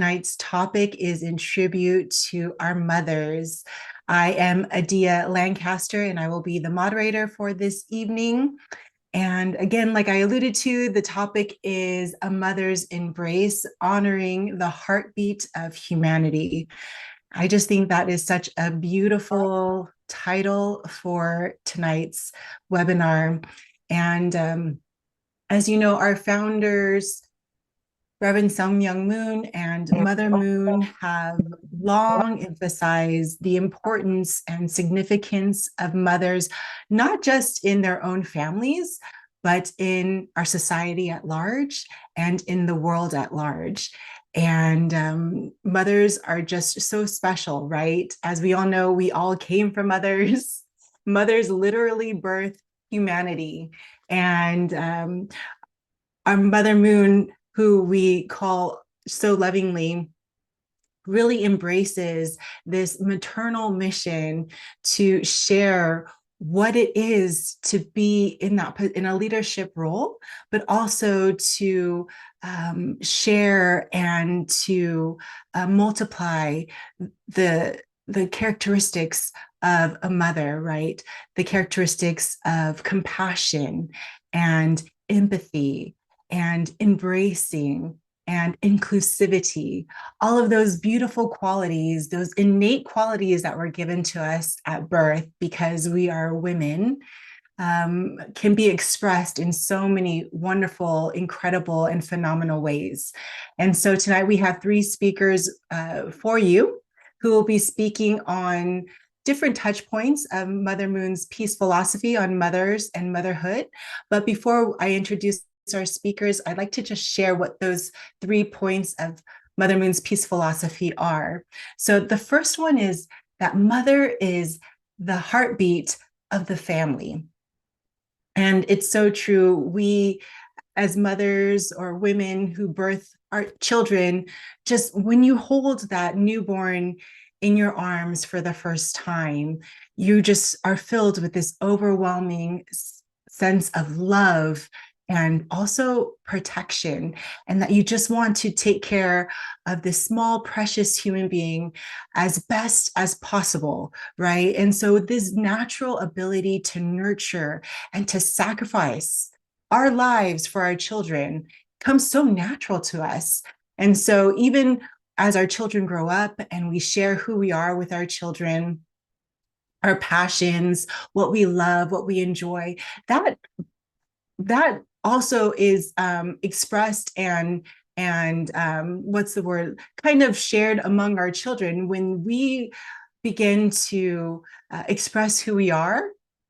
tonight's topic is in tribute to our mothers. I am Adia Lancaster, and I will be the moderator for this evening. And again, like I alluded to, the topic is A Mother's Embrace, honoring the heartbeat of humanity. I just think that is such a beautiful title for tonight's webinar. And as you know, our founders, Reverend Sun Myung Moon and Mother Moon, have long emphasized the importance and significance of mothers, not just in their own families, but in our society at large and in the world at large. And mothers are just so special, right? As we all know, we all came from mothers. Mothers literally birth humanity. And our Mother Moon, who we call so lovingly, really embraces this maternal mission to share what it is to be in a leadership role, but also to share and to multiply the characteristics of a mother, right? The characteristics of compassion and empathy and embracing and inclusivity, all of those beautiful qualities, those innate qualities that were given to us at birth because we are women, can be expressed in so many wonderful, incredible, and phenomenal ways. And so tonight we have three speakers for you who will be speaking on different touch points of Mother Moon's peace philosophy on mothers and motherhood. But before I introduce our speakers, I'd like to just share what those 3 points of Mother Moon's peace philosophy are. So the first one is that mother is the heartbeat of the family. And it's so true. We, as mothers or women who birth our children, just when you hold that newborn in your arms for the first time, you just are filled with this overwhelming sense of love and also protection, and that you just want to take care of this small, precious human being as best as possible, right? And so this natural ability to nurture and to sacrifice our lives for our children comes so natural to us. And so even as our children grow up and we share who we are with our children, our passions, what we love, what we enjoy, that also is expressed and what's the word, kind of shared among our children when we begin to express who we are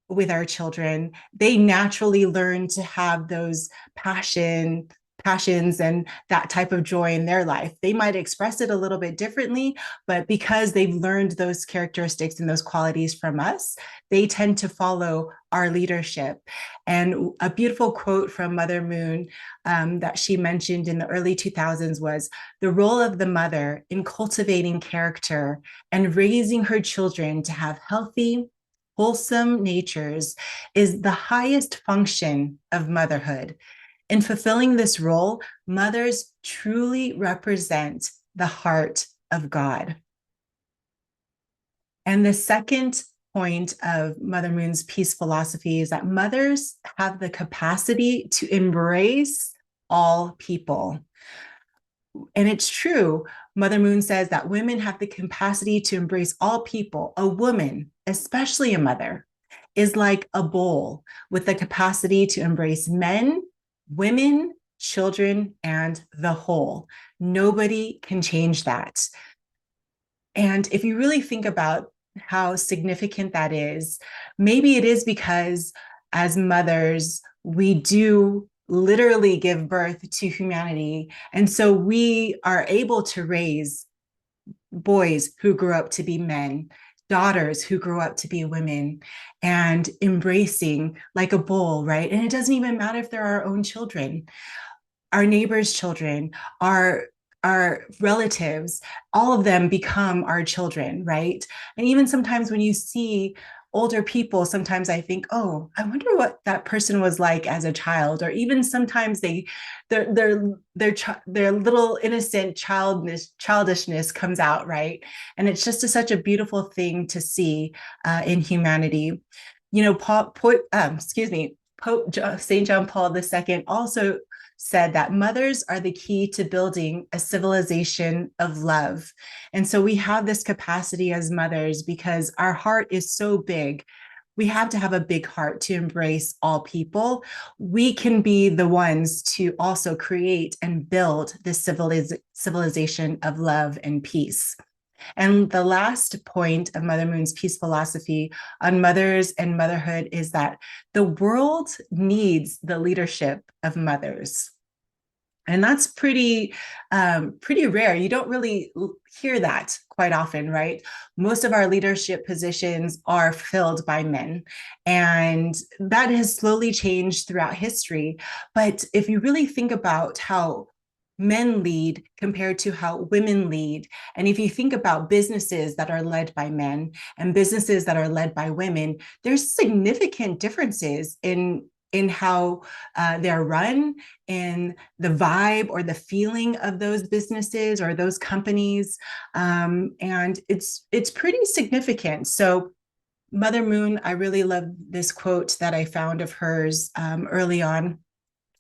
with our children. They naturally learn to have those passions and that type of joy in their life. They might express it a little bit differently, but because they've learned those characteristics and those qualities from us, they tend to follow our leadership. And a beautiful quote from Mother Moon that she mentioned in the early 2000s was, "The role of the mother in cultivating character and raising her children to have healthy, wholesome natures is the highest function of motherhood. In fulfilling this role, mothers truly represent the heart of God." And the second point of Mother Moon's peace philosophy is that mothers have the capacity to embrace all people. And it's true. Mother Moon says that women have the capacity to embrace all people. A woman, especially a mother, is like a bowl with the capacity to embrace men, women, children, and the whole. Nobody can change that. And if you really think about how significant that is, maybe it is because as mothers, we do literally give birth to humanity. And so we are able to raise boys who grow up to be men, daughters who grow up to be women, and embracing like a bull, right? And it doesn't even matter if they're our own children, our neighbors' children, our relatives, all of them become our children, right? And even sometimes when you see older people, sometimes I think, oh, I wonder what that person was like as a child, or even sometimes their little innocent childishness comes out, right? And it's just such a beautiful thing to see in humanity. You know, Pope St. John Paul II also said that mothers are the key to building a civilization of love. And so we have this capacity as mothers because our heart is so big. We have to have a big heart to embrace all people. We can be the ones to also create and build this civilization of love and peace. And the last point of Mother Moon's peace philosophy on mothers and motherhood is that the world needs the leadership of mothers. And that's pretty rare. You don't really hear that quite often, right? Most of our leadership positions are filled by men, and that has slowly changed throughout history. But if you really think about how men lead compared to how women lead, and if you think about businesses that are led by men and businesses that are led by women, there's significant differences in how they're run, in the vibe or the feeling of those businesses or those companies, and it's pretty significant. So Mother Moon, I really love this quote that I found of hers early on.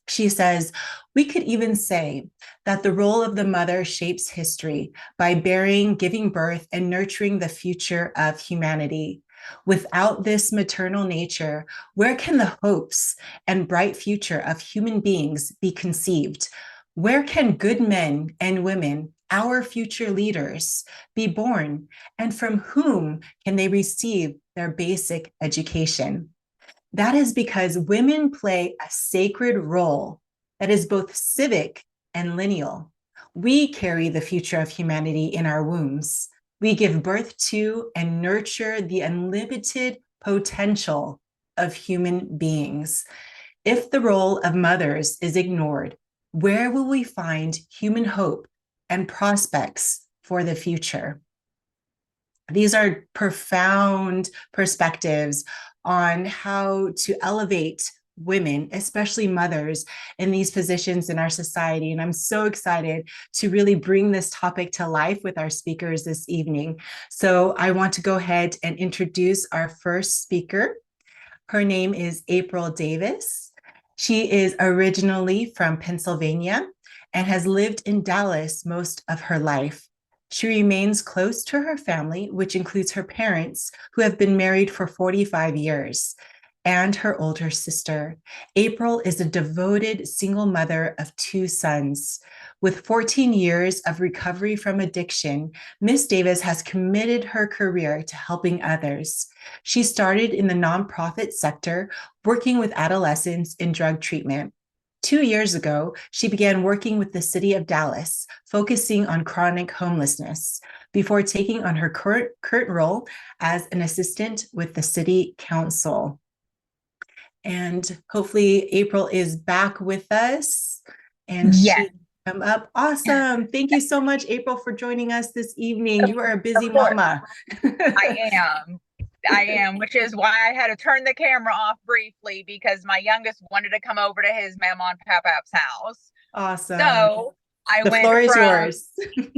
She says, we could even say that the role of the mother shapes history by bearing, giving birth, and nurturing the future of humanity. Without this maternal nature, where can the hopes and bright future of human beings be conceived? Where can good men and women, our future leaders, be born? And from whom can they receive their basic education? That is because women play a sacred role that is both civic and lineal. We carry the future of humanity in our wombs. We give birth to and nurture the unlimited potential of human beings. If the role of mothers is ignored, where will we find human hope and prospects for the future? These are profound perspectives on how to elevate women, especially mothers, in these positions in our society. And I'm so excited to really bring this topic to life with our speakers this evening. So I want to go ahead and introduce our first speaker. Her name is April Davis. She is originally from Pennsylvania and has lived in Dallas most of her life. She remains close to her family, which includes her parents, who have been married for 45 years, and her older sister. April is a devoted single mother of two sons. With 14 years of recovery from addiction, Miss Davis has committed her career to helping others. She started in the nonprofit sector, working with adolescents in drug treatment. 2 years ago, she began working with the city of Dallas, focusing on chronic homelessness, before taking on her current role as an assistant with the city council. And hopefully April is back with us and Yes, she come up. Awesome. Thank you so much, April, for joining us this evening. of, You are a of busy course. mama. I am. I am, which is why I had to turn the camera off briefly because my youngest wanted to come over to his mama and papa's house. Awesome. So I The went floor is from, yours.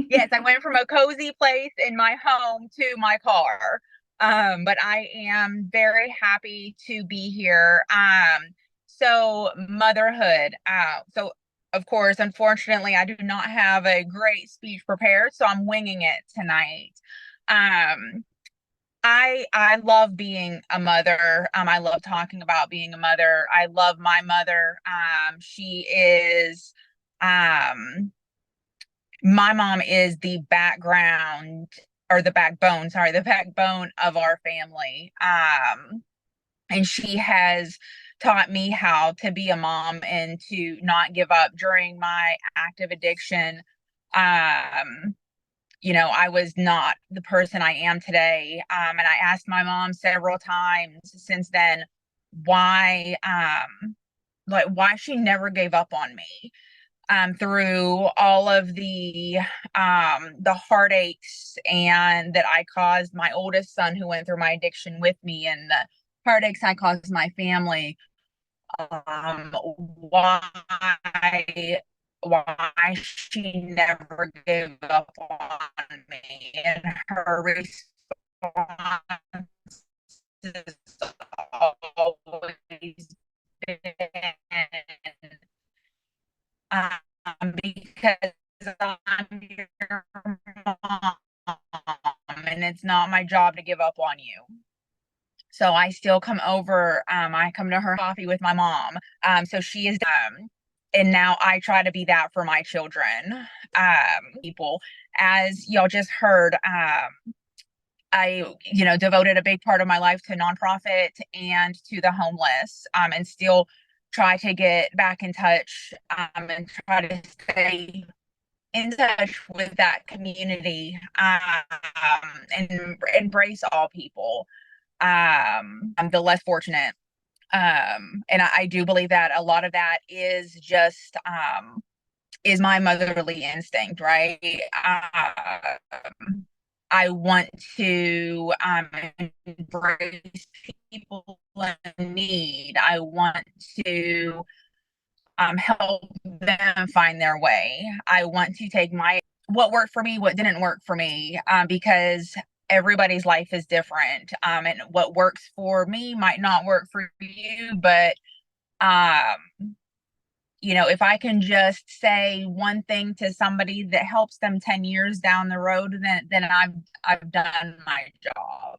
yes, I went from a cozy place in my home to my car. But I am very happy to be here. So motherhood. So of course, unfortunately, I do not have a great speech prepared, so I'm winging it tonight. Um, I love being a mother. I love talking about being a mother. I love my mother. She is my mom is the background or the backbone, sorry, the backbone of our family. And she has taught me how to be a mom and to not give up during my active addiction. Um, I was not the person I am today. And I asked my mom several times since then why, like why she never gave up on me. through all of the heartaches and that I caused my oldest son who went through my addiction with me, and the heartaches I caused my family. Why she never gave up on me, and her response has always been, because I'm your mom and it's not my job to give up on you. So I still come over. I come to her coffee with my mom. So she is, and now I try to be that for my children. People, as y'all just heard, I, devoted a big part of my life to nonprofit and to the homeless, and still try to get back in touch, and try to stay in touch with that community, and embrace all people, the less fortunate. And I do believe that a lot of that is just, is my motherly instinct, right? I want to, embrace people in need. I want to, help them find their way. I want to take what worked for me, what didn't work for me, because everybody's life is different. And what works for me might not work for you, but if I can just say one thing to somebody that helps them 10 years down the road, then I've done my job.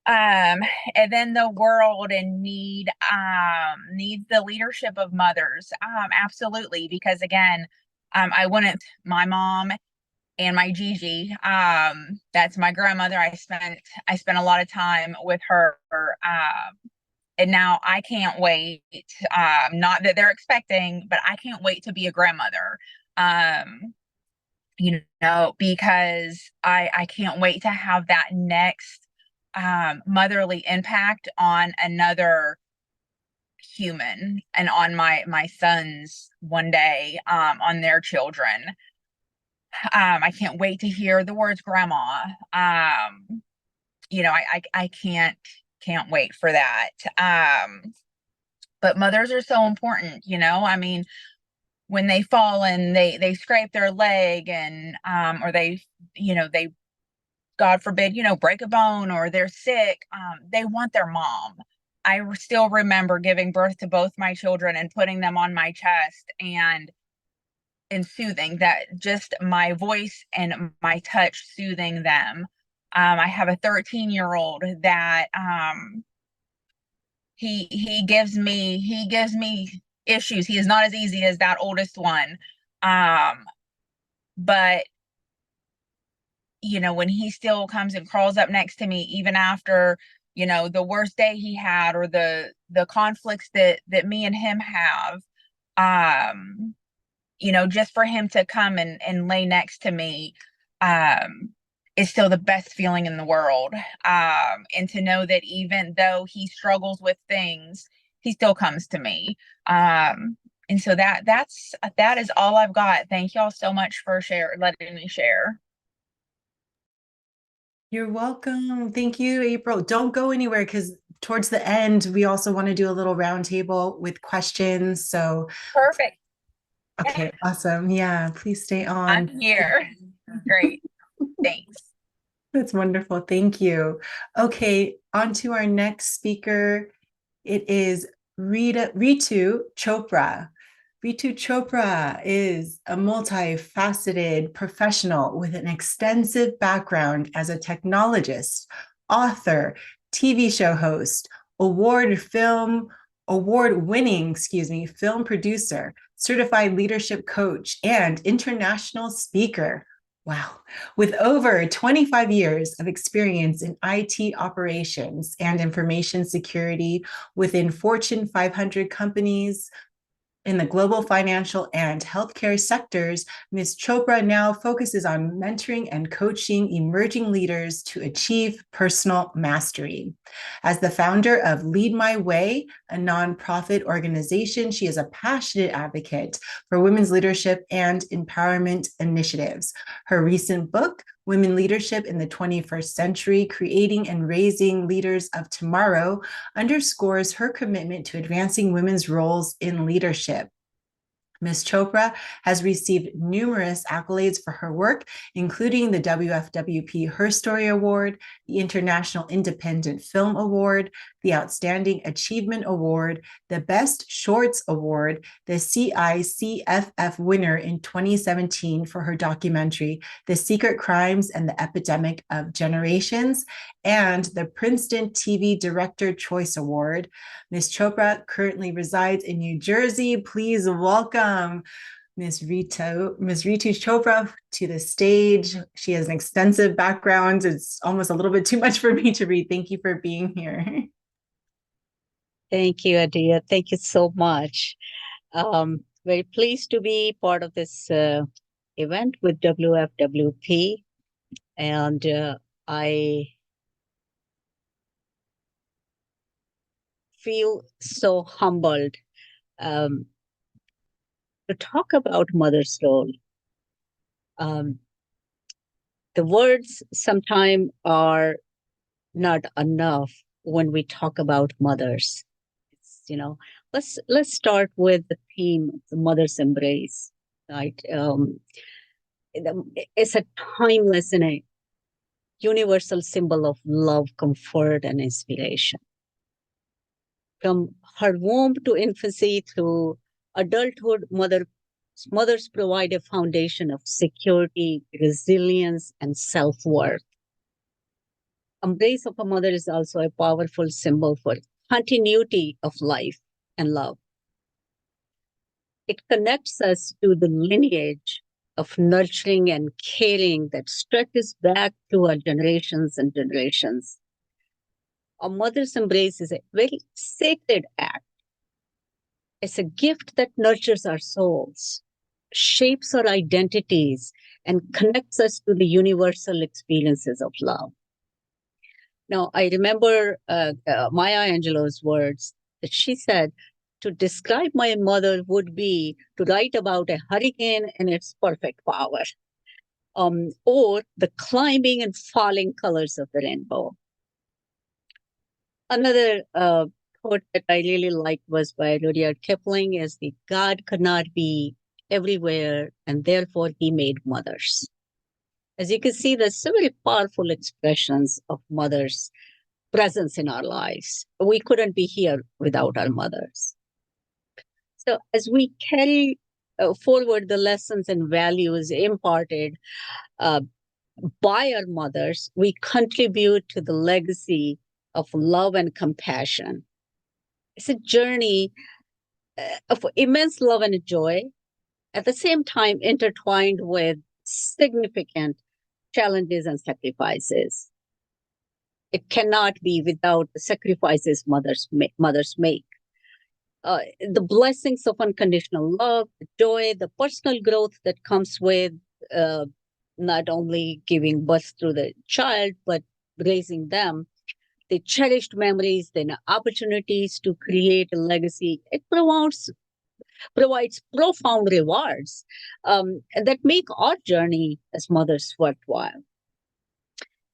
And then the world in needs the leadership of mothers. Absolutely, because again, I wouldn't my mom and my Gigi, that's my grandmother. I spent a lot of time with her. And now I can't wait, not that they're expecting, but I can't wait to be a grandmother. Because I can't wait to have that next, motherly impact on another human, and on my sons one day, on their children. I can't wait to hear the words grandma. I can't wait for that. But mothers are so important, I mean, when they fall and they scrape their leg, and or they, God forbid, break a bone, or they're sick, they want their mom. I still remember giving birth to both my children and putting them on my chest, and soothing that, just my voice and my touch soothing them. I have a 13-year-old that, he gives me issues. He is not as easy as that oldest one. But when he still comes and crawls up next to me, even after, the worst day he had, or the conflicts that me and him have, just for him to come and lay next to me, is still the best feeling in the world. And to know that even though he struggles with things, he still comes to me. And so that is all I've got. Thank y'all so much for letting me share. You're welcome. Thank you, April. Don't go anywhere, because towards the end, we also want to do a little roundtable with questions. So, Perfect. okay, awesome. Yeah, please stay on. I'm here. Great. Thanks. That's wonderful. Thank you. Okay, on to our next speaker. It is Ritu Chopra. Ritu Chopra is a multifaceted professional with an extensive background as a technologist, author, TV show host, award-winning, film producer, certified leadership coach, and international speaker. Wow. With over 25 years of experience in IT operations and information security within Fortune 500 companies, In the global financial and healthcare sectors, Ms. Chopra now focuses on mentoring and coaching emerging leaders to achieve personal mastery. As the founder of Lead My Way, a nonprofit organization, she is a passionate advocate for women's leadership and empowerment initiatives. Her recent book, Women Leadership in the 21st Century, Creating and Raising Leaders of Tomorrow, underscores her commitment to advancing women's roles in leadership. Ms. Chopra has received numerous accolades for her work, including the WFWP Her Story Award, the International Independent Film Award, the Outstanding Achievement Award, the Best Shorts Award, the CICFF winner in 2017 for her documentary, The Secret Crimes and the Epidemic of Generations, and the Princeton TV Director Choice Award. Ms. Chopra currently resides in New Jersey. Please welcome Ms. Ritu Chopra to the stage. She has an extensive background. It's almost a little bit too much for me to read. Thank you for being here. Thank you, Adia. Thank you so much. Very pleased to be part of this event with WFWP. And I feel so humbled to talk about mother's role. The words sometimes are not enough when we talk about mothers. Let's start with the theme, the mother's embrace. Right, it's a timeless and a universal symbol of love, comfort, and inspiration. From her womb to infancy through adulthood, mothers provide a foundation of security, resilience, and self-worth. Embrace of a mother is also a powerful symbol for continuity of life and love. It connects us to the lineage of nurturing and caring that stretches back through our generations and generations. A mother's embrace is a very sacred act. It's a gift that nurtures our souls, shapes our identities, and connects us to the universal experiences of love. Now, I remember Maya Angelou's words that she said, to describe my mother would be to write about a hurricane in its perfect power, or the climbing and falling colors of the rainbow. Another quote that I really liked was by Rudyard Kipling, is the God could not be everywhere, and therefore he made mothers. As you can see, there's so many powerful expressions of mothers' presence in our lives. We couldn't be here without our mothers. So as we carry forward the lessons and values imparted by our mothers, we contribute to the legacy of love and compassion. It's a journey of immense love and joy, at the same time intertwined with significant challenges and sacrifices. It cannot be without the sacrifices mothers make. The blessings of unconditional love, the joy, the personal growth that comes with not only giving birth to the child, but raising them, the cherished memories, the opportunities to create a legacy. It provides profound rewards that make our journey as mothers worthwhile.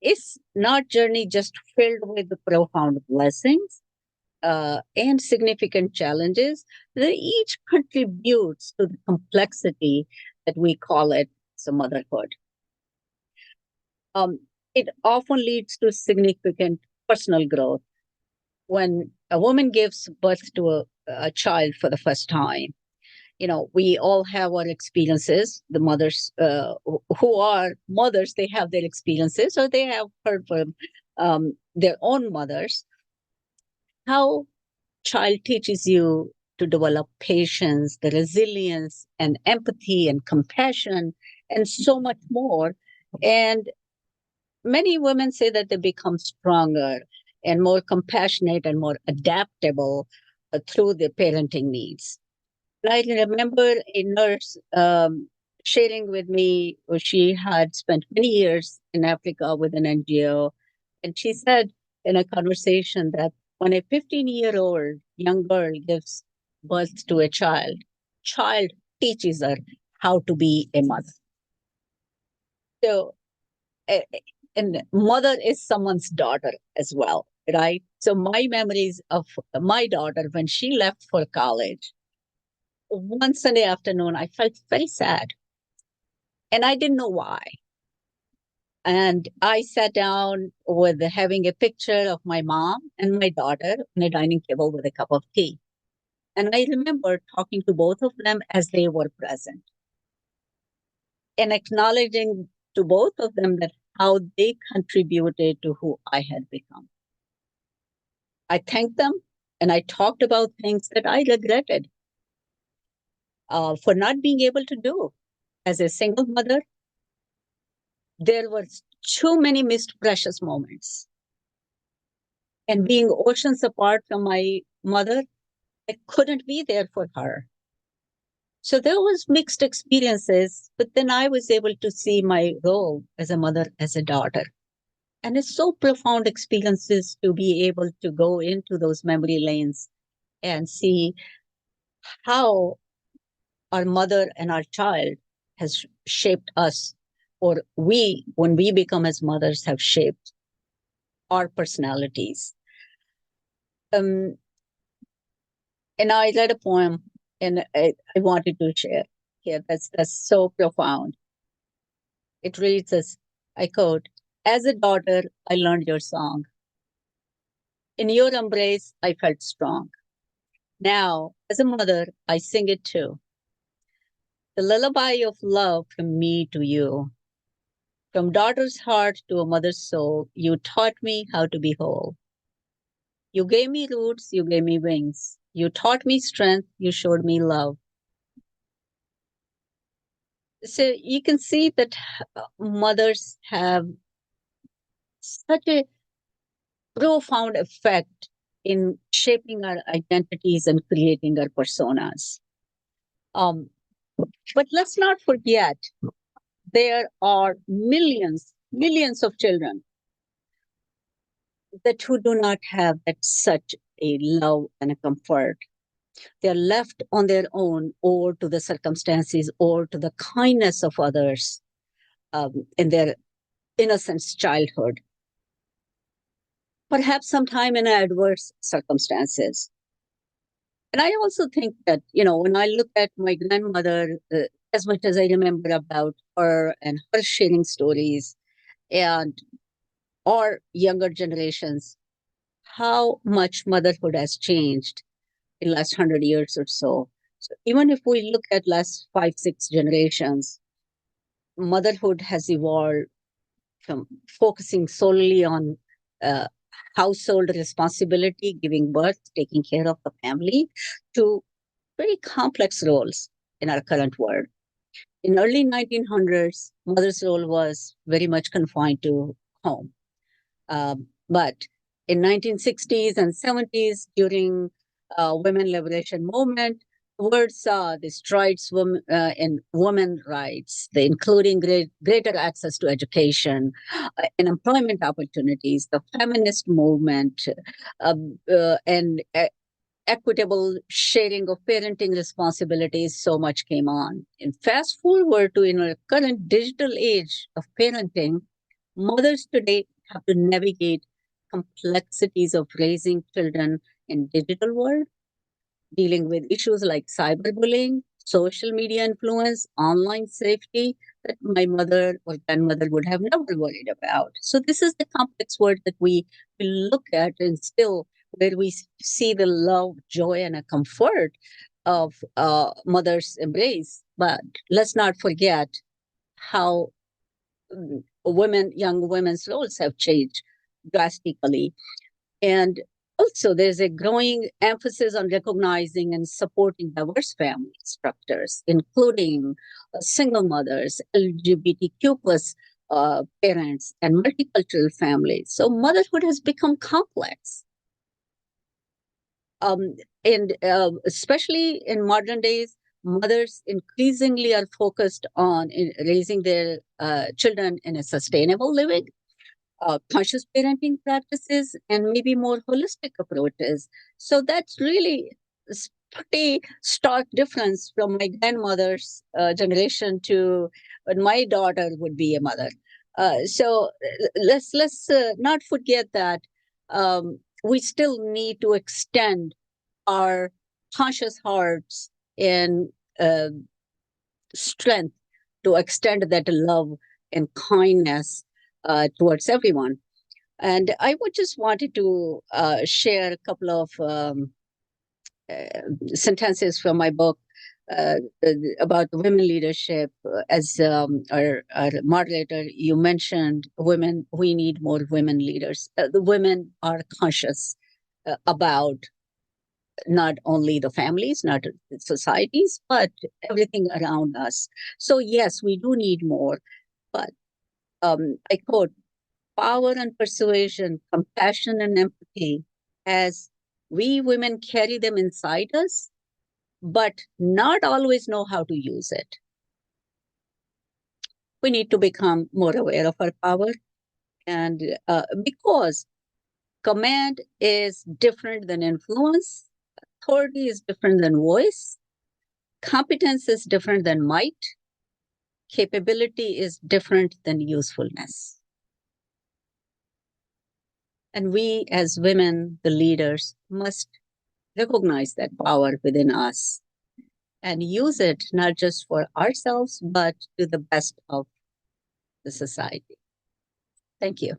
It's not journey just filled with the profound blessings and significant challenges that each contributes to the complexity that we call it as a motherhood. It often leads to significant personal growth. When a woman gives birth to a child for the first time, we all have our experiences. The mothers who are mothers, they have their experiences, or they have heard from their own mothers. How child teaches you to develop patience, the resilience, and empathy, and compassion, and so much more. And many women say that they become stronger and more compassionate and more adaptable through their parenting needs. I remember a nurse sharing with me, she had spent many years in Africa with an NGO. And she said in a conversation that when a 15-year-old young girl gives birth to a child teaches her how to be a mother. So, and mother is someone's daughter as well, right? So my memories of my daughter when she left for college, one Sunday afternoon, I felt very sad. And I didn't know why. And I sat down with having a picture of my mom and my daughter on a dining table with a cup of tea. And I remember talking to both of them as they were present and acknowledging to both of them that how they contributed to who I had become. I thanked them and I talked about things that I regretted for not being able to do. As a single mother, there were too many missed precious moments. And being oceans apart from my mother, I couldn't be there for her. So there was mixed experiences, but then I was able to see my role as a mother, as a daughter. And it's so profound experiences to be able to go into those memory lanes and see how our mother and our child has shaped us, or we, when we become as mothers, have shaped our personalities. And I read a poem and I wanted to share here. That's so profound. It reads as, I quote, "As a daughter, I learned your song. In your embrace, I felt strong. Now, as a mother, I sing it too. The lullaby of love from me to you. From daughter's heart to a mother's soul, you taught me how to be whole. You gave me roots, you gave me wings. You taught me strength, you showed me love." So you can see that mothers have such a profound effect in shaping our identities and creating our personas. But let's not forget, there are millions of children that who do not have that such a love and a comfort. They're left on their own or to the circumstances or to the kindness of others in their innocent childhood. Perhaps sometime in adverse circumstances. And I also think that, when I look at my grandmother, as much as I remember about her and her sharing stories and our younger generations, how much motherhood has changed in the last 100 years or so. So even if we look at last 5-6 generations, motherhood has evolved from focusing solely on household responsibility, giving birth, taking care of the family, to very complex roles in our current world. In early 1900s, mother's role was very much confined to home. But in 1960s and 70s, during women liberation movement, the world saw the strides in women rights, including greater access to education and employment opportunities, the feminist movement, and equitable sharing of parenting responsibilities. So much came on. And fast forward to in our current digital age of parenting, mothers today have to navigate complexities of raising children in digital world, dealing with issues like cyberbullying, social media influence, online safety that my mother or grandmother would have never worried about. So this is the complex world that we look at, and still where we see the love, joy, and a comfort of mother's embrace. But let's not forget how young women's roles have changed drastically. And also, there's a growing emphasis on recognizing and supporting diverse family structures, including single mothers, LGBTQ plus parents, and multicultural families. So motherhood has become complex. and especially in modern days, mothers increasingly are focused on raising their children in a sustainable living, conscious parenting practices, and maybe more holistic approaches. So that's really pretty stark difference from my grandmother's generation to when my daughter would be a mother. So let's not forget that we still need to extend our conscious hearts and uh, strength to extend that love and kindness towards everyone. And I would just wanted to share a couple of sentences from my book about women leadership. As our moderator, you mentioned women, we need more women leaders. The women are conscious about not only the families, not the societies, but everything around us. So yes, we do need more. But I quote, power and persuasion, compassion and empathy, as we women carry them inside us, but not always know how to use it. We need to become more aware of our power, and because command is different than influence, authority is different than voice, competence is different than might, capability is different than usefulness. And we as women, the leaders, must recognize that power within us and use it not just for ourselves, but to the best of the society. Thank you.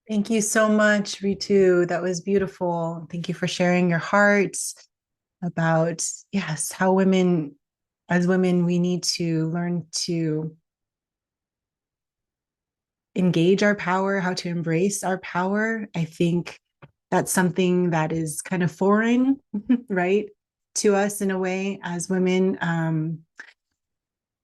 Thank you so much, Ritu. That was beautiful. Thank you for sharing your hearts about, yes, how women, as women, we need to learn to engage our power, how to embrace our power. I think that's something that is kind of foreign, right, to us in a way as women,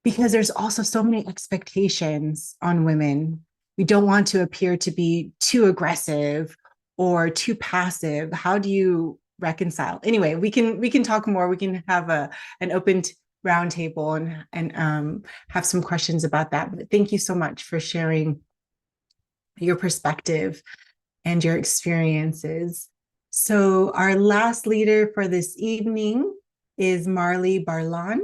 because there's also so many expectations on women. We don't want to appear to be too aggressive or too passive. How do you reconcile? Anyway, we can talk more. We can have an open roundtable and have some questions about that. But thank you so much for sharing your perspective and your experiences. So our last leader for this evening is Marley Barlan.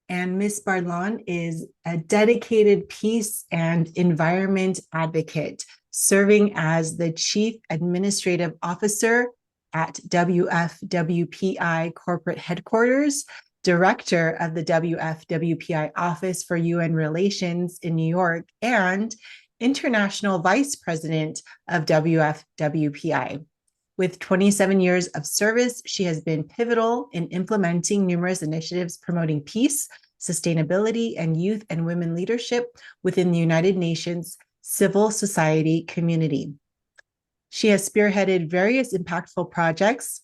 And Miss Barlan is a dedicated peace and environment advocate, serving as the Chief Administrative Officer at WFWPI Corporate Headquarters, Director of the WFWPI Office for UN Relations in New York, and International Vice President of WFWPI. With 27 years of service, she has been pivotal in implementing numerous initiatives promoting peace, sustainability, and youth and women leadership within the United Nations civil society community. She has spearheaded various impactful projects,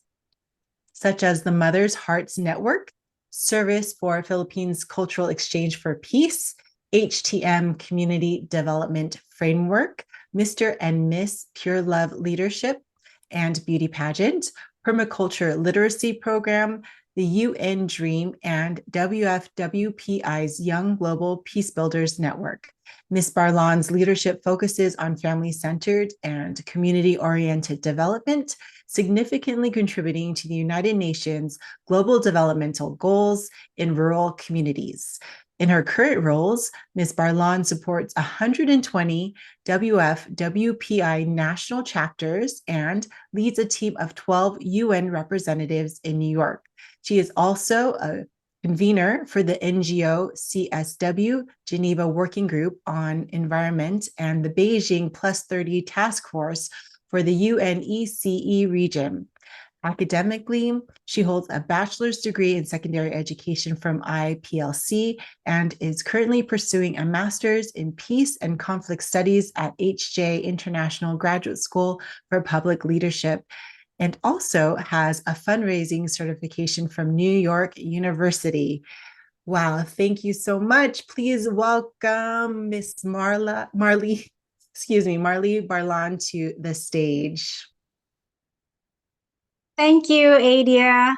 such as the Mother's Hearts Network, Service for Philippines Cultural Exchange for Peace, HTM Community Development Framework, Mr. and Miss Pure Love Leadership and Beauty Pageant, Permaculture Literacy Program, the UN Dream, and WFWPI's Young Global Peace Builders Network. Ms. Barlan's leadership focuses on family-centered and community-oriented development, significantly contributing to the United Nations Global Developmental Goals in rural communities. In her current roles, Ms. Barlan supports 120 WFWPI national chapters and leads a team of 12 UN representatives in New York. She is also a convener for the NGO CSW Geneva Working Group on Environment and the Beijing Plus 30 Task Force for the UNECE region. Academically, she holds a bachelor's degree in secondary education from IPLC and is currently pursuing a master's in peace and conflict studies at HJ International Graduate School for Public Leadership, and also has a fundraising certification from New York University. Wow, thank you so much. Please welcome Miss Marley. excuse me, Marley Barlan to the stage. Thank you, Adia.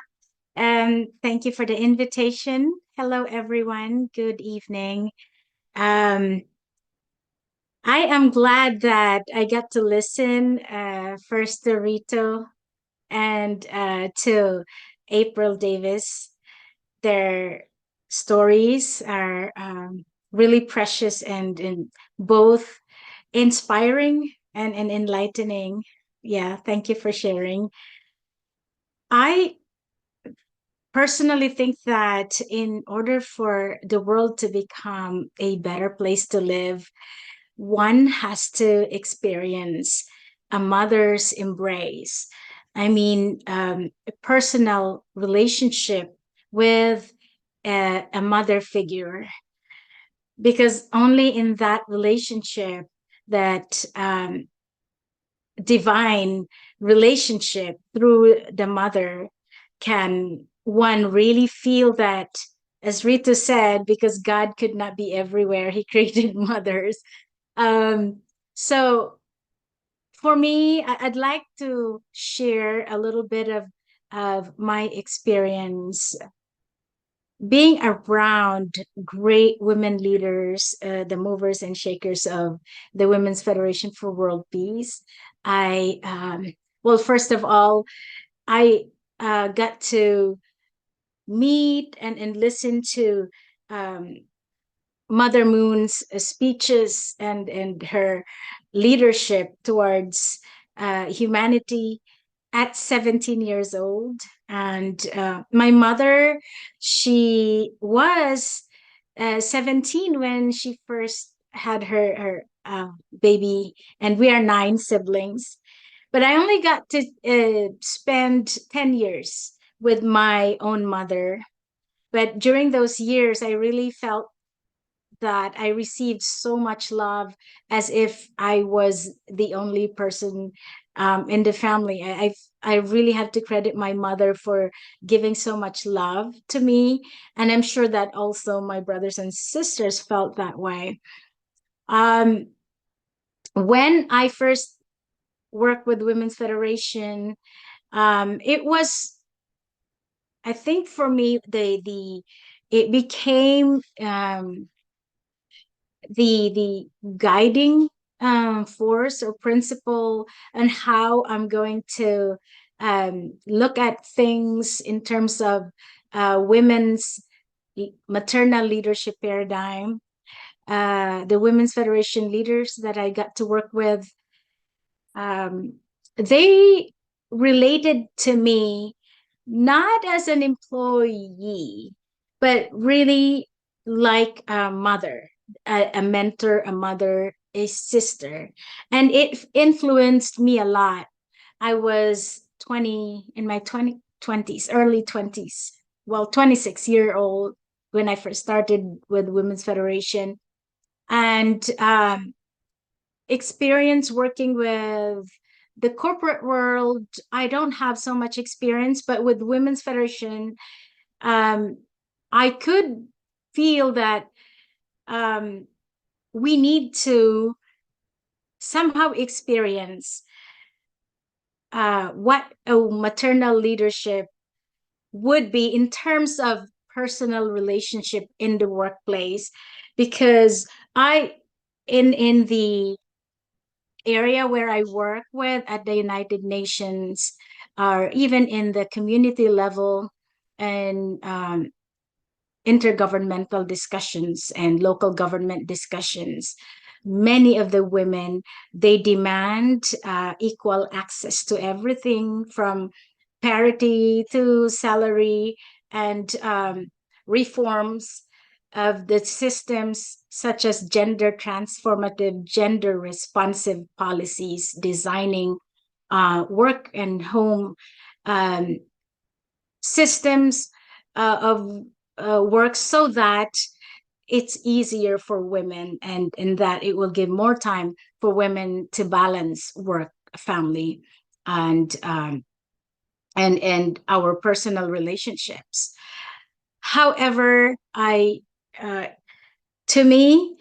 Thank you for the invitation. Hello, everyone. Good evening. I am glad that I got to listen first to Rito and to April Davis. Their stories are really precious and both inspiring and enlightening. Yeah, thank you for sharing. I personally think that in order for the world to become a better place to live, one has to experience a mother's embrace. I mean, a personal relationship with a mother figure, because only in that relationship, that divine relationship through the mother, can one really feel that, as Rita said, because God could not be everywhere, he created mothers. So for me, I'd like to share a little bit of my experience being around great women leaders, the movers and shakers of the Women's Federation for World Peace. Well, first of all, I got to meet and listen to um, Mother Moon's speeches and her leadership towards humanity at 17 years old. And my mother, she was 17 when she first had her baby, and we are 9 siblings. But I only got to spend 10 years with my own mother. But during those years, I really felt that I received so much love, as if I was the only person in the family. I really have to credit my mother for giving so much love to me, and I'm sure that also my brothers and sisters felt that way. When I first worked with Women's Federation, it was, I think for me, the it became the guiding force or principle and how I'm going to look at things in terms of women's maternal leadership paradigm. The Women's Federation leaders that I got to work with, they related to me not as an employee, but really like a mother, a mentor, a mother, a sister. And it influenced me a lot. I was 20, in my 20s, early 20s, well, 26-year-old when I first started with Women's Federation. And experience working with the corporate world, I don't have so much experience, but with Women's Federation, I could feel that we need to somehow experience what a maternal leadership would be in terms of personal relationship in the workplace, because in the area where I work with at the United Nations, or even in the community level, and intergovernmental discussions and local government discussions, many of the women, they demand equal access to everything from parity to salary, and reforms of the systems such as gender transformative, gender responsive policies, designing work and home systems of work, so that it's easier for women, and in that it will give more time for women to balance work, family, and and our personal relationships. However, I to me,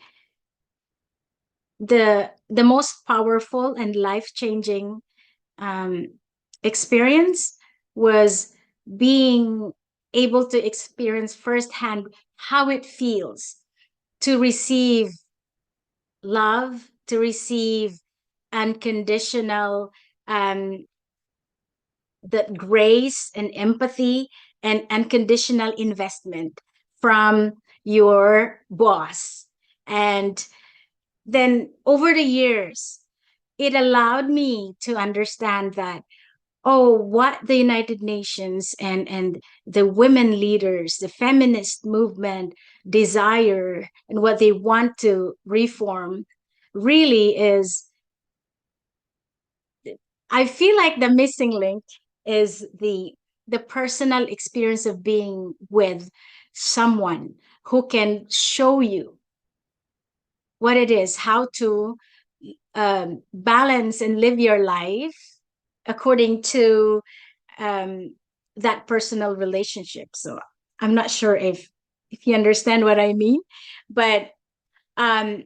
the the most powerful and life-changing um, experience was being able to experience firsthand how it feels to receive love, to receive unconditional um, that grace and empathy and unconditional investment from your boss. And then over the years, it allowed me to understand that, oh, what the United Nations and the women leaders, the feminist movement desire and what they want to reform really is, I feel like the missing link is the personal experience of being with someone who can show you what it is, how to balance and live your life according to that personal relationship. So I'm not sure if you understand what I mean, but um,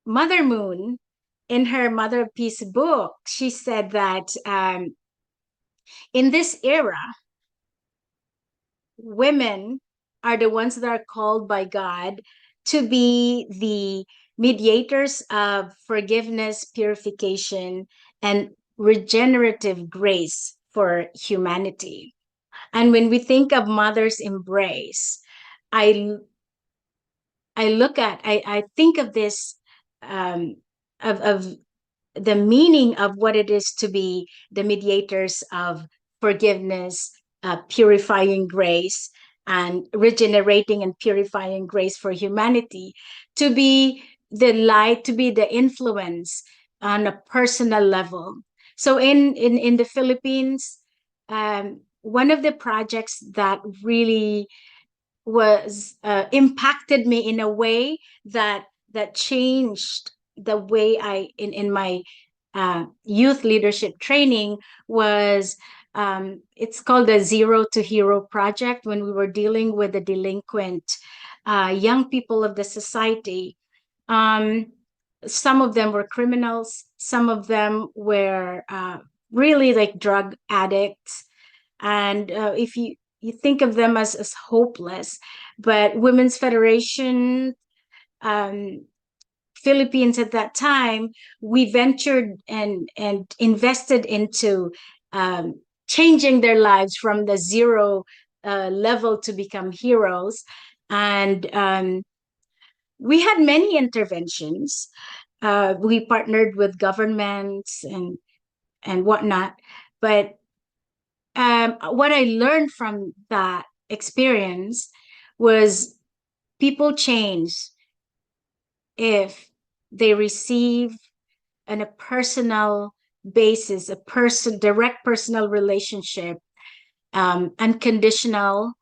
Mother Moon, in her Mother of Peace book, she said that in this era, women are the ones that are called by God to be the mediators of forgiveness, purification, and regenerative grace for humanity. And when we think of mother's embrace, I I think of this of the meaning of what it is to be the mediators of forgiveness, purifying grace, and regenerating and purifying grace for humanity, to be the light, to be the influence on a personal level. So in the Philippines, one of the projects that really was impacted me in a way that changed the way I in my youth leadership training was it's called the Zero to Hero project, when we were dealing with the delinquent young people of the society. um, some of them were criminals, some of them were really like drug addicts, and if you think of them as hopeless. But Women's Federation um, Philippines at that time, we ventured and invested into changing their lives from the zero level to become heroes. And we had many interventions. We partnered with governments and whatnot. But what I learned from that experience was people change if they receive on a personal basis, a direct personal relationship, unconditional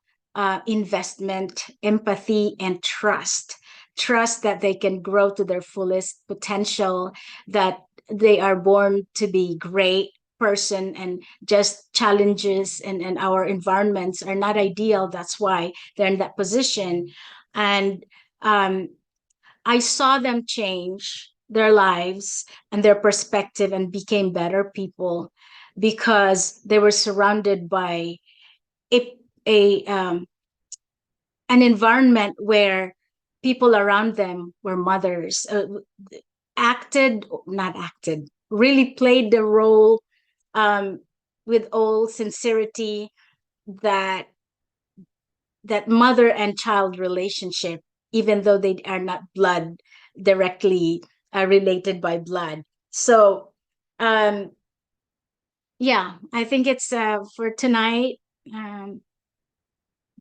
investment, empathy, and trust. Trust that they can grow to their fullest potential, that they are born to be great person, and just challenges and our environments are not ideal. That's why they're in that position. And um, I saw them change their lives and their perspective and became better people because they were surrounded by a, a an environment where people around them were mothers, not acted, really played the role um, with all sincerity, that that mother and child relationship, even though they are not blood directly related by blood. So um yeah, I think it's for tonight. um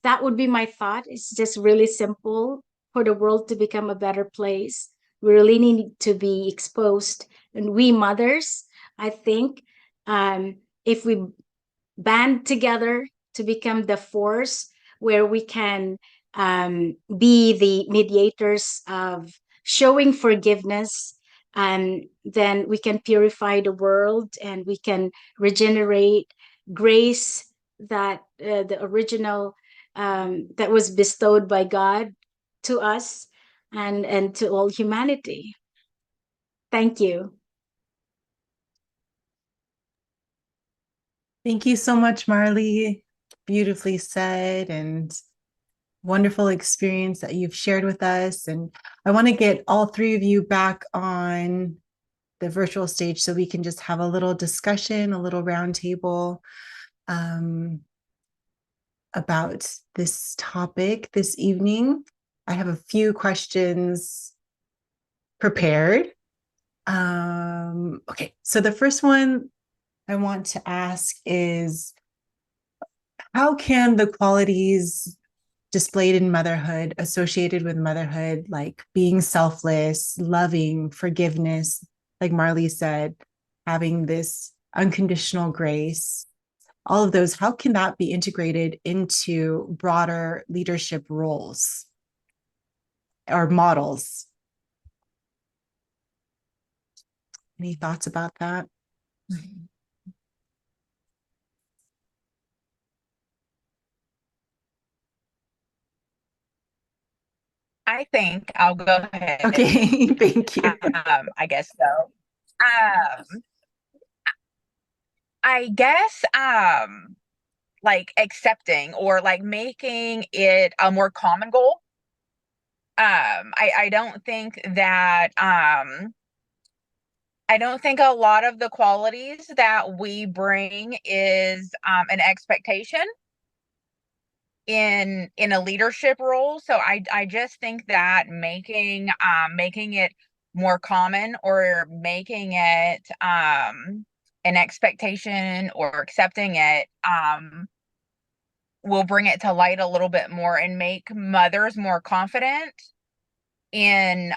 that would be my thought. It's just really simple. For the world to become a better place, we really need to be exposed, and we mothers, I think, if we band together to become the force where we can be the mediators of showing forgiveness, and then we can purify the world and we can regenerate grace, that the original that was bestowed by God to us and to all humanity. Thank you. Thank you so much, Marley. Beautifully said, and wonderful experience that you've shared with us. And I want to get all three of you back on the virtual stage so we can just have a little discussion, a little roundtable about this topic this evening. I have a few questions prepared. Okay, so the first one I want to ask is, how can the qualities displayed in motherhood, associated with motherhood, like being selfless, loving, forgiveness, like Marley said, having this unconditional grace, all of those, how can that be integrated into broader leadership roles or models? Any thoughts about that? I think I'll go ahead. Okay, thank you. I guess so. I guess like accepting or like making it a more common goal. I don't think that I don't think a lot of the qualities that we bring is an expectation in a leadership role. So I just think that making it more common or making it an expectation or accepting it will bring it to light a little bit more and make mothers more confident in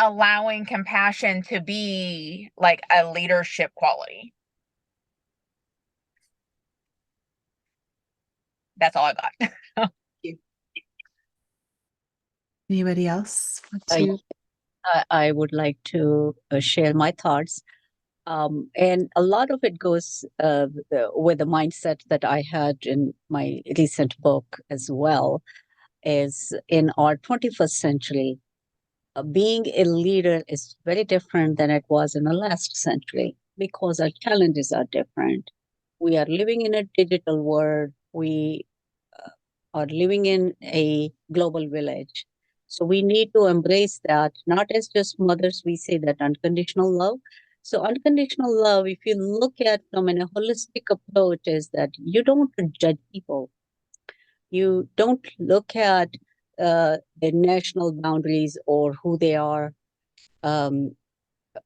allowing compassion to be like a leadership quality. That's all I got. Anybody else want I, to? I would like to share my thoughts. And a lot of it goes with the mindset that I had in my recent book as well, is in our 21st century, being a leader is very different than it was in the last century because our challenges are different. We are living in a digital world. We are living in a global village. So we need to embrace that, not as just mothers, we say that unconditional love. So unconditional love, if you look at from a holistic approach, is that you don't judge people. You don't look at their national boundaries or who they are, or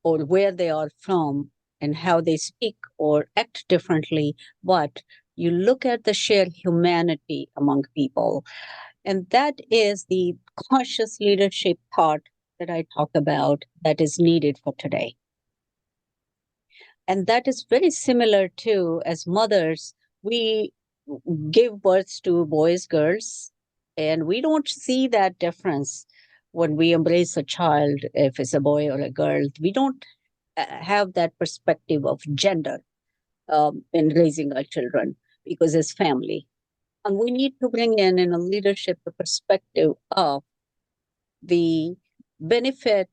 where they are from and how they speak or act differently, but you look at the shared humanity among people. And that is the conscious leadership part that I talk about that is needed for today. And that is very similar to, as mothers, we give birth to boys, girls, and we don't see that difference when we embrace a child, if it's a boy or a girl. We don't have that perspective of gender in raising our children because it's family. And we need to bring in a leadership perspective of the benefit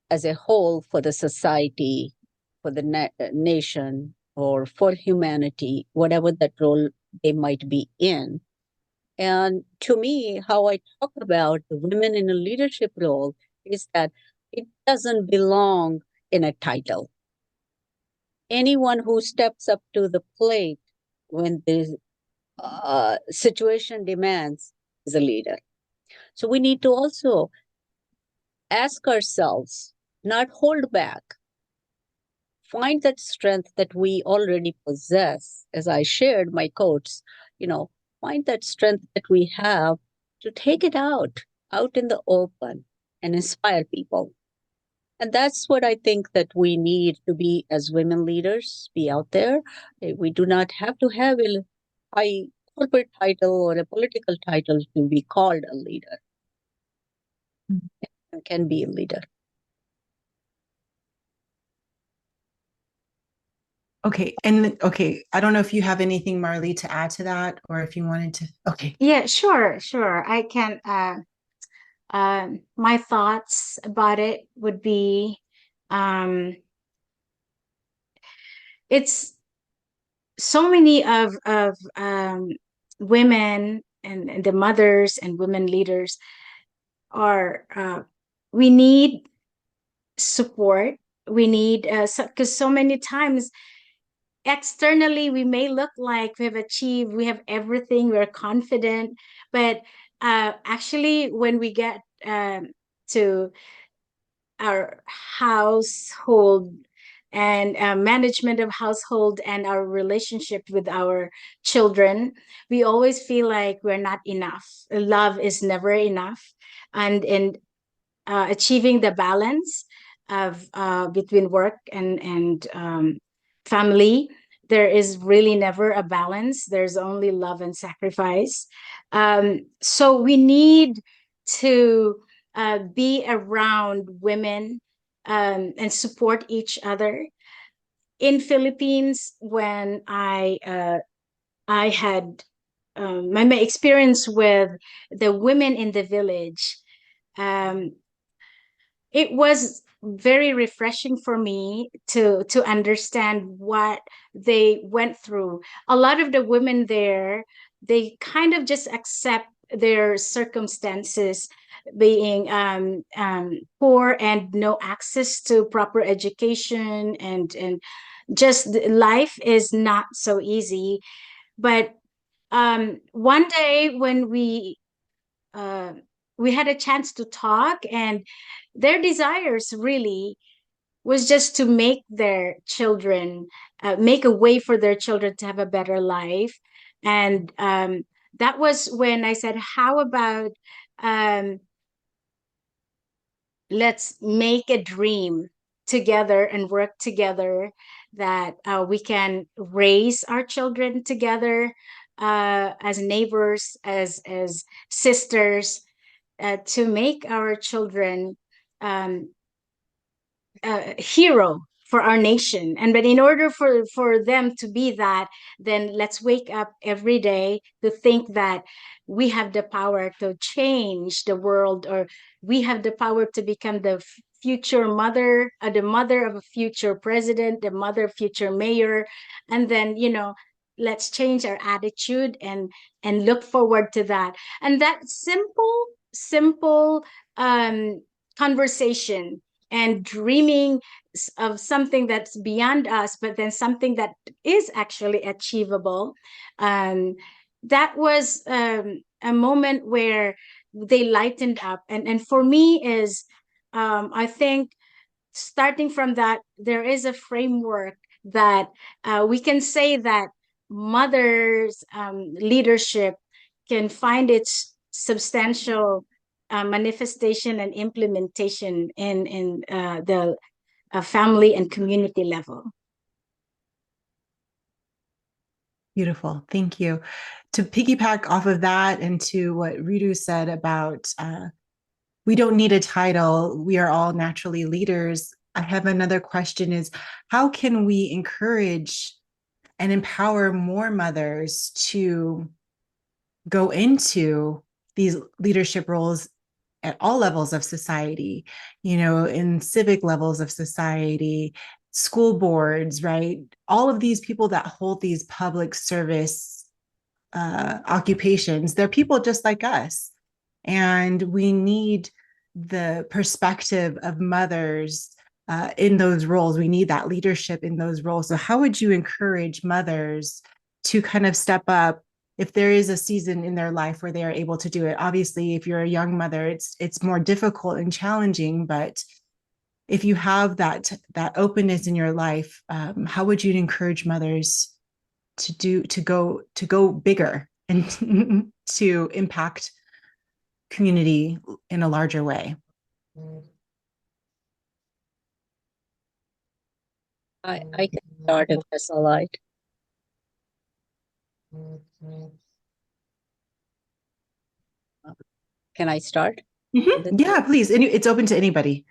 as a whole for the society, for the nation, or for humanity, whatever that role they might be in. And to me, how I talk about the women in a leadership role is that it doesn't belong in a title. Anyone who steps up to the plate when the situation demands is a leader. So we need to also ask ourselves, not hold back, find that strength that we already possess. As I shared my quotes, find that strength that we have to take it out in the open and inspire people. And that's what I think that we need to be as women leaders, be out there. We do not have to have a high corporate title or a political title to be called a leader. And can be a leader. Okay. And okay, I don't know if you have anything, Marley, to add to that, or if you wanted to. Okay. Yeah, sure. I can My thoughts about it would be, it's so many of women and the mothers and women leaders are, we need support. We need, because so many times externally we may look like we have achieved, we have everything, we're confident, but actually when we get to our household and management of household and our relationship with our children, we always feel like we're not enough. Love is never enough. And achieving the balance of between work and family, there is really never a balance. There's only love and sacrifice. So we need to be around women and support each other. In Philippines, when I had my experience with the women in the village, um, it was very refreshing for me to understand what they went through. A lot of the women there, they kind of just accept their circumstances, being poor and no access to proper education, and just life is not so easy. But one day when uh, we had a chance to talk, and their desires really was just to make their children, make a way for their children to have a better life. And that was when I said, how about um, let's make a dream together and work together, that we can raise our children together, as neighbors, as sisters, to make our children um, hero for our nation. And but in order for them to be that, then let's wake up every day to think that we have the power to change the world, or we have the power to become the future mother, the mother of a future president, the mother of future mayor. And then, let's change our attitude and look forward to that. And that simple conversation and dreaming of something that's beyond us, but then something that is actually achievable. That was a moment where they lightened up. And for me is, I think, starting from that, there is a framework that we can say that mothers leadership can find its substantial manifestation and implementation in the family and community level. Beautiful. Thank you. To piggyback off of that and to what Ritu said about we don't need a title, we are all naturally leaders. I have another question is, how can we encourage and empower more mothers to go into these leadership roles at all levels of society, in civic levels of society, school boards, right? All of these people that hold these public service occupations, they're people just like us. And we need the perspective of mothers in those roles. We need that leadership in those roles. So, how would you encourage mothers to kind of step up if there is a season in their life where they are able to do it? Obviously, if you're a young mother, it's more difficult and challenging. But if you have that openness in your life, how would you encourage mothers to go bigger and to impact community in a larger way? I can start if that's all right. Can I start? Mm-hmm. Yeah, please. It's open to anybody.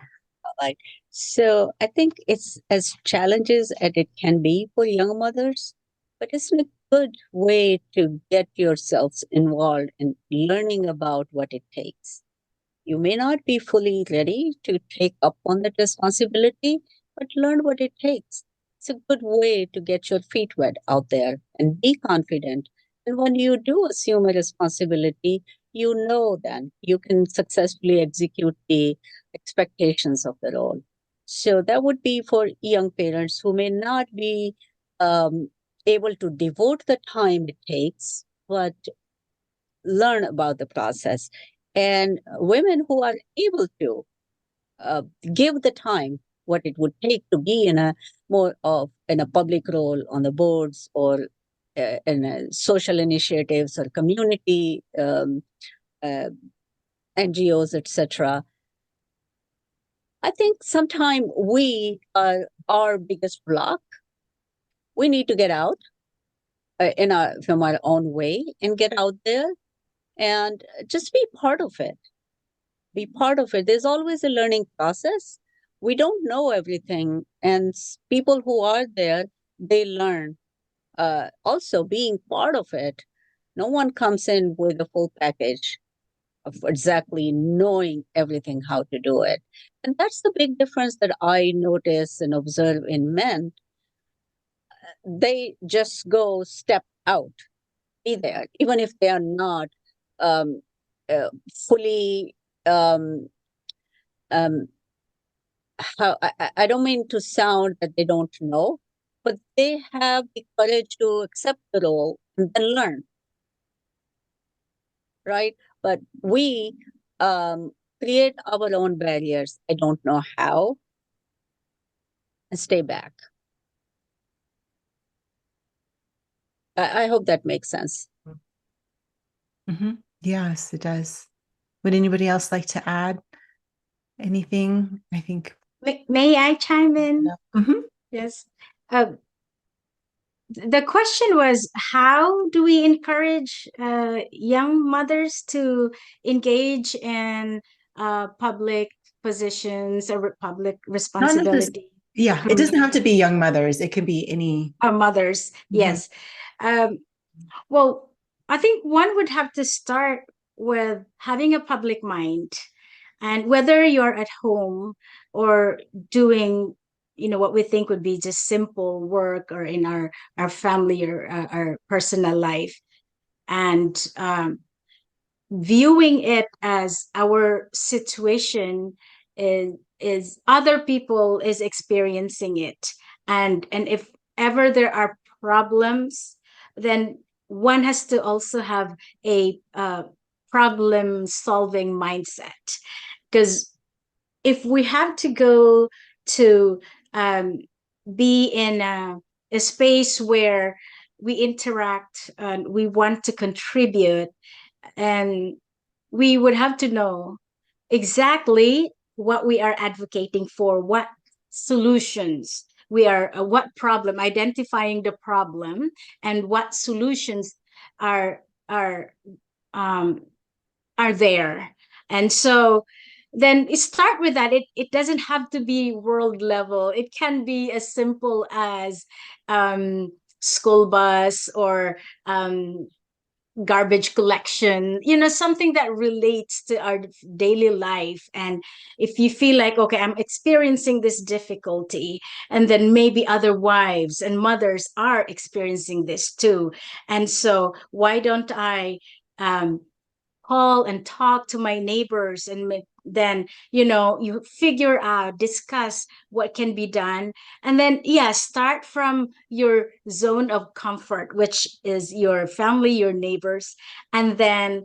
All right. So I think it's as challenges as it can be for young mothers, but it's a good way to get yourselves involved in learning about what it takes. You may not be fully ready to take up on that responsibility, but learn what it takes. It's a good way to get your feet wet out there and be confident. And when you do assume a responsibility, you know then you can successfully execute the expectations of the role. So that would be for young parents who may not be able to devote the time it takes, but learn about the process. And women who are able to give the time what it would take to be in a more of in a public role on the boards or in social initiatives or community uh, NGOs, etc. I think sometimes we are our biggest block. We need to get out from our own way and get out there and just be part of it. Be part of it. There's always a learning process. We don't know everything, and people who are there, they learn. Also, being part of it, no one comes in with a full package of exactly knowing everything how to do it. And that's the big difference that I notice and observe in men. They just go step out, be there, even if they are not um, fully um, how I don't mean to sound that they don't know, but they have the courage to accept the role and then learn, right? But we create our own barriers. I don't know how, and stay back. I hope that makes sense. Mm-hmm. Yes, it does. Would anybody else like to add anything? I think. May I chime in? Mm-hmm. Yes. The question was, how do we encourage young mothers to engage in public positions or public Not responsibility? Yeah, it doesn't have to be young mothers. It can be any. Mothers, yes. Well, I think one would have to start with having a public mind. And whether you're at home or doing, what we think would be just simple work or in our family or our personal life, and viewing it as our situation is other people is experiencing it, and if ever there are problems, then one has to also have a problem solving mindset, because if we have to go to um, be in a space where we interact and we want to contribute, and we would have to know exactly what we are advocating for, what solutions we are, what problem, identifying the problem, and what solutions are are um, are there. And so then start with that. It doesn't have to be world level. It can be as simple as school bus or garbage collection, something that relates to our daily life. And if you feel like, okay, I'm experiencing this difficulty, and then maybe other wives and mothers are experiencing this too, and so why don't I um, call and talk to my neighbors, and then you figure out, discuss what can be done, and then start from your zone of comfort, which is your family, your neighbors, and then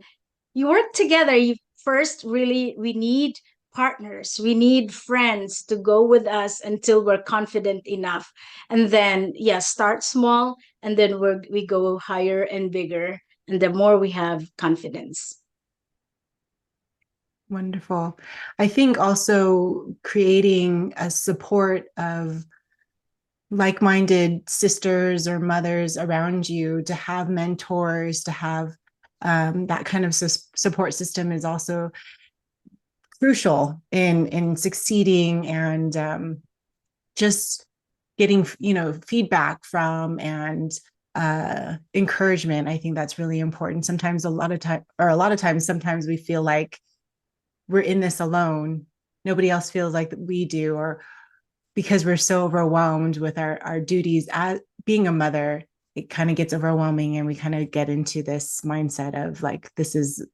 you work together. You first, really, we need partners, we need friends to go with us until we're confident enough, and then start small, and then we go higher and bigger, and the more we have confidence. Wonderful. I think also creating a support of like-minded sisters or mothers around you, to have mentors, to have that kind of support system is also crucial in succeeding, and just getting feedback from, and encouragement. I think that's really important. Sometimes a lot of times sometimes we feel like we're in this alone. Nobody else feels like we do, or because we're so overwhelmed with our duties as being a mother, it kind of gets overwhelming, and we kind of get into this mindset of like, this is,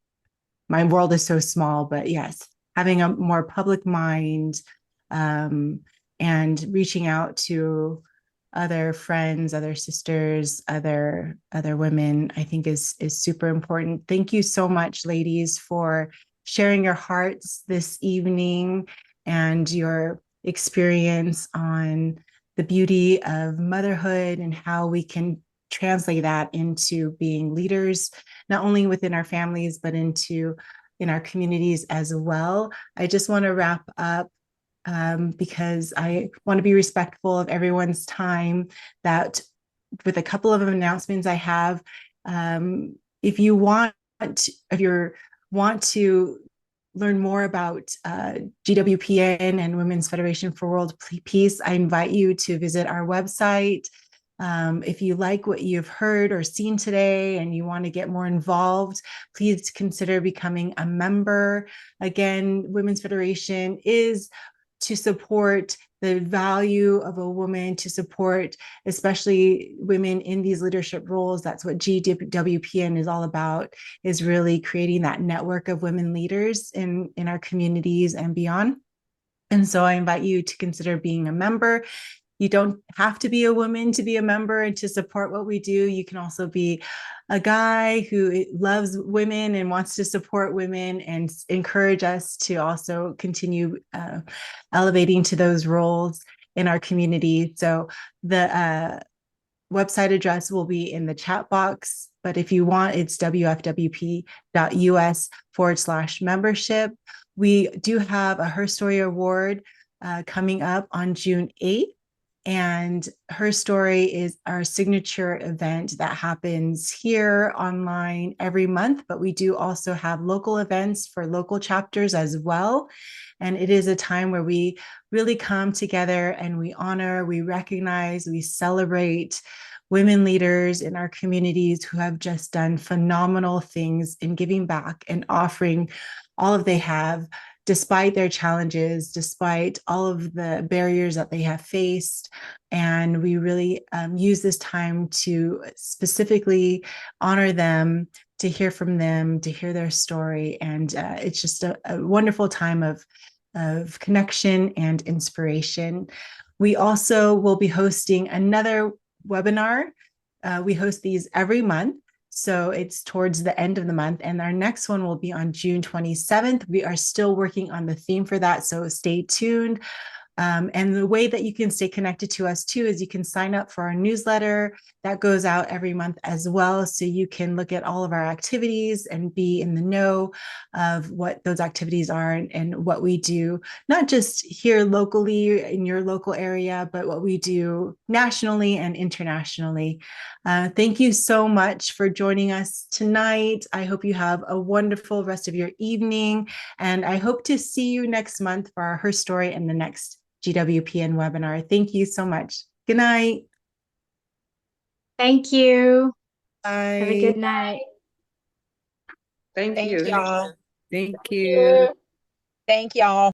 my world is so small. But yes, having a more public mind, and reaching out to other friends, other sisters, other women, I think is super important. Thank you so much, ladies, for sharing your hearts this evening and your experience on the beauty of motherhood and how we can translate that into being leaders, not only within our families, but in our communities as well. I just want to wrap up, because I want to be respectful of everyone's time, that with a couple of announcements I have, if you want to learn more about GWPN and Women's Federation for World Peace, I invite you to visit our website. If you like what you've heard or seen today and you want to get more involved, please consider becoming a member. Again, Women's Federation is to support the value of a woman, to support especially women in these leadership roles. That's what GWPN is all about, is really creating that network of women leaders in our communities and beyond. And so I invite you to consider being a member. You don't have to be a woman to be a member and to support what we do. You can also be a guy who loves women and wants to support women and encourage us to also continue elevating to those roles in our community. So the website address will be in the chat box, but if you want, it's wfwp.us/membership. We do have a Her Story Award coming up on June 8th. And Her Story is our signature event that happens here online every month, but we do also have local events for local chapters as well. And it is a time where we really come together and we honor, we recognize, we celebrate women leaders in our communities who have just done phenomenal things in giving back and offering all of they have, despite their challenges, despite all of the barriers that they have faced. And we really use this time to specifically honor them, to hear from them, to hear their story. And it's just a wonderful time of connection and inspiration. We also will be hosting another webinar. We host these every month. So it's towards the end of the month. And our next one will be on June 27th. We are still working on the theme for that, so stay tuned. And the way that you can stay connected to us too is you can sign up for our newsletter that goes out every month as well. So you can look at all of our activities and be in the know of what those activities are and what we do, not just here locally in your local area, but what we do nationally and internationally. Thank you so much for joining us tonight. I hope you have a wonderful rest of your evening. And I hope to see you next month for our Her Story and the next GWPN webinar. Thank you so much. Good night. Thank you. Bye. Have a good night. Thank Thank you. y'all. Thank you. Thank y'all.